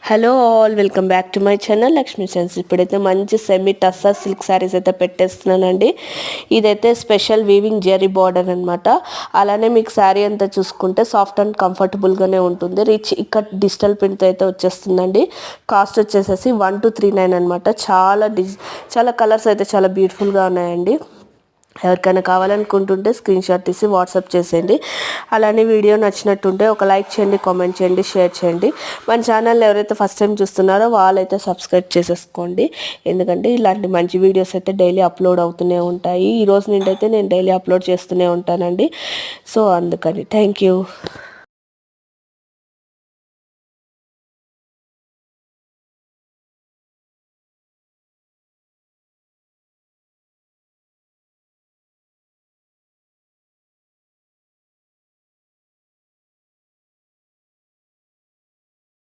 Hello all, welcome back to my channel Lakshmi sense. ఇప్పుడైతే మంచి semi tussar silk saris అయితే పెట్టేస్తున్నానండి. ఇదైతే స్పెషల్ వీవింగ్ జెరీ బార్డర్ అనమాట. అలానే మీకు శారీ అంతా చూసుకుంటే సాఫ్ట్ అండ్ కంఫర్టబుల్గానే ఉంటుంది. రిచ్ ఇక్కడ డిజిటల్ ప్రింట్ అయితే వచ్చేస్తుందండి. కాస్ట్ వచ్చేసేసి 1239 అనమాట. చాలా కలర్స్ అయితే చాలా బ్యూటిఫుల్గా ఉన్నాయండి. ఎవరికైనా కావాలనుకుంటుంటే స్క్రీన్ షాట్ తీసి వాట్సాప్ చేసేయండి. అలానే వీడియో నచ్చినట్టుంటే ఒక లైక్ చేయండి, కామెంట్ చేయండి, షేర్ చేయండి. మన ఛానల్ ఎవరైతే ఫస్ట్ టైం చూస్తున్నారో వాళ్ళైతే సబ్స్క్రైబ్ చేసేసుకోండి. ఎందుకంటే ఇలాంటి మంచి వీడియోస్ అయితే డైలీ అప్లోడ్ అవుతూనే ఉంటాయి. ఈ రోజు నుండి అయితే నేను డైలీ అప్లోడ్ చేస్తూనే ఉంటానండి. సో అందుకని థ్యాంక్ యూ.